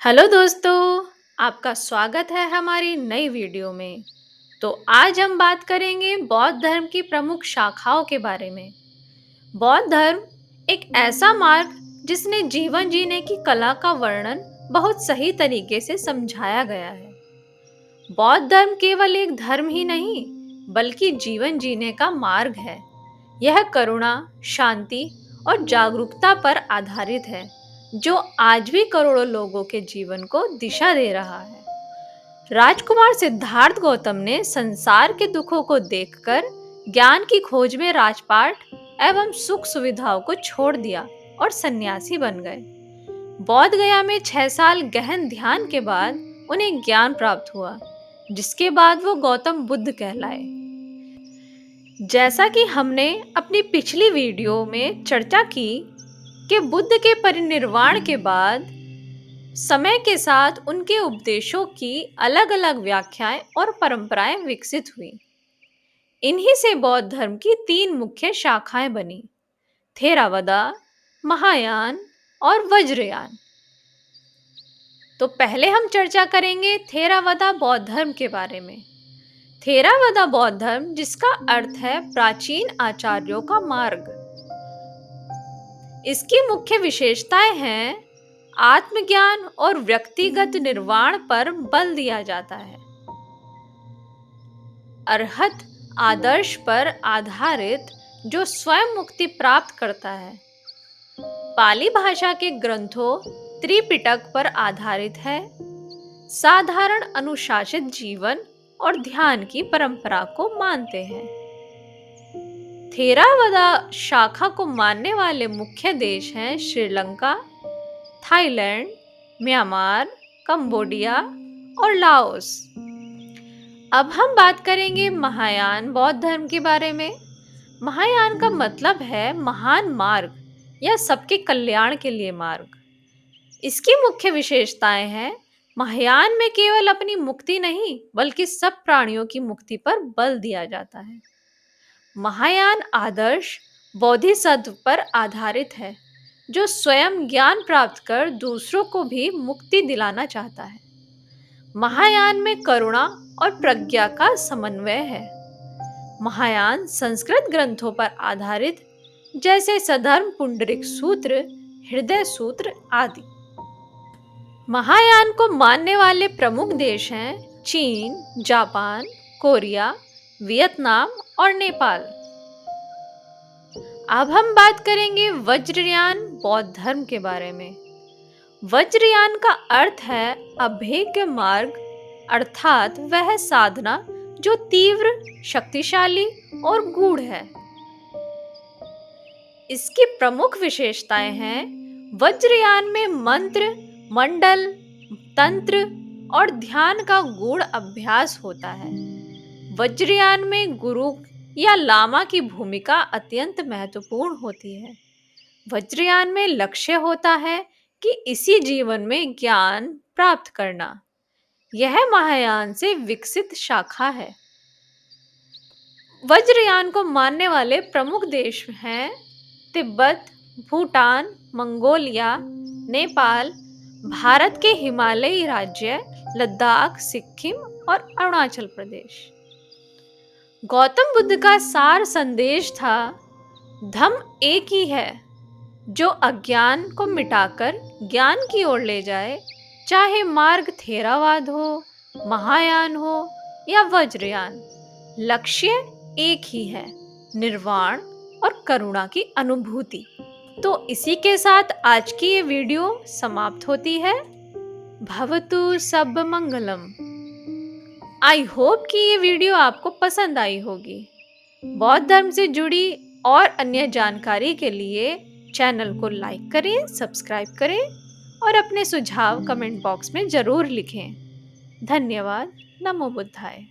Hello दोस्तों, आपका स्वागत है हमारी नई वीडियो में। तो आज हम बात करेंगे बौद्ध धर्म की प्रमुख शाखाओं के बारे में। बौद्ध धर्म एक ऐसा मार्ग जिसने जीवन जीने की कला का वर्णन बहुत सही तरीके से समझाया गया है। बौद्ध धर्म केवल एक धर्म ही नहीं, बल्कि जीवन जीने का मार्ग है। यह करुणा, शांति और जागरूकता पर आधारित है, जो आज भी करोड़ों लोगों के जीवन को दिशा दे रहा है। राजकुमार सिद्धार्थ गौतम ने संसार के दुखों को देखकर ज्ञान की खोज में राजपाट एवं सुख सुविधाओं को छोड़ दिया और सन्यासी बन गए। बौद्ध गया में 6 साल गहन ध्यान के बाद उन्हें ज्ञान प्राप्त हुआ, जिसके बाद वो गौतम बुद्ध कहलाए। जैसा कि हमने अपनी पिछली वीडियो में चर्चा की कि बुद्ध के परिनिर्वाण के बाद समय के साथ उनके उपदेशों की अलग-अलग व्याख्याएं और परंपराएं विकसित हुई। इन्हीं से बौद्ध धर्म की 3 मुख्य शाखाएं बनी: थेरावदा, महायान और वज्रयान। तो पहले हम चर्चा करेंगे थेरावदा बौद्ध धर्म के बारे में। थेरावदा बौद्ध धर्म, जिसका अर्थ है प्राचीन आचार्यों का मार्ग। इसकी मुख्य विशेषताएं हैं आत्मज्ञान और व्यक्तिगत निर्वाण पर बल दिया जाता है, अरहत आदर्श पर आधारित जो स्वयं मुक्ति प्राप्त करता है, पाली भाषा के ग्रंथों त्रिपिटक पर आधारित है, साधारण अनुशासित जीवन और ध्यान की परंपरा को मानते हैं। थेरावदा शाखा को मानने वाले मुख्य देश हैं श्रीलंका, थाईलैंड, म्यांमार, कंबोडिया और लाओस। अब हम बात करेंगे महायान बौद्ध धर्म के बारे में। महायान का मतलब है महान मार्ग या सबके कल्याण के लिए मार्ग। इसकी मुख्य विशेषताएं हैं महायान में केवल अपनी मुक्ति नहीं, बल्कि सब प्राणियों की मुक्ति पर बल दिया जाता है। महायान आदर्श बोधिसत्व पर आधारित है, जो स्वयं ज्ञान प्राप्त कर दूसरों को भी मुक्ति दिलाना चाहता है। महायान में करुणा और प्रज्ञा का समन्वय है। महायान संस्कृत ग्रंथों पर आधारित, जैसे सधर्म पुंडरिक सूत्र, हृदय सूत्र आदि। महायान को मानने वाले प्रमुख देश हैं चीन, जापान, कोरिया, वियतनाम और नेपाल। अब हम बात करेंगे वज्रयान बौद्ध धर्म के बारे में। वज्रयान का अर्थ है अभेद्य मार्ग, अर्थात वह साधना जो तीव्र, शक्तिशाली और गूढ़ है। इसकी प्रमुख विशेषताएं हैं वज्रयान में मंत्र, मंडल, तंत्र और ध्यान का गूढ़ अभ्यास होता है। वज्रयान में गुरु या लामा की भूमिका अत्यंत महत्वपूर्ण होती है। वज्रयान में लक्ष्य होता है कि इसी जीवन में ज्ञान प्राप्त करना। यह महायान से विकसित शाखा है। वज्रयान को मानने वाले प्रमुख देश हैं तिब्बत, भूटान, मंगोलिया, नेपाल, भारत के हिमालयी राज्य लद्दाख, सिक्किम और अरुणाचल प्रदेश। गौतम बुद्ध का सार संदेश था, धम्म एक ही है जो अज्ञान को मिटाकर ज्ञान की ओर ले जाए, चाहे मार्ग थेरावाद हो, महायान हो या वज्रयान। लक्ष्य एक ही है, निर्वाण और करुणा की अनुभूति। तो इसी के साथ आज की ये वीडियो समाप्त होती है। भवतु सब मंगलम। आई होप कि ये वीडियो आपको पसंद आई होगी। बौद्ध धर्म से जुड़ी और अन्य जानकारी के लिए चैनल को लाइक करें, सब्सक्राइब करें और अपने सुझाव कमेंट बॉक्स में जरूर लिखें। धन्यवाद। नमो बुद्धाय।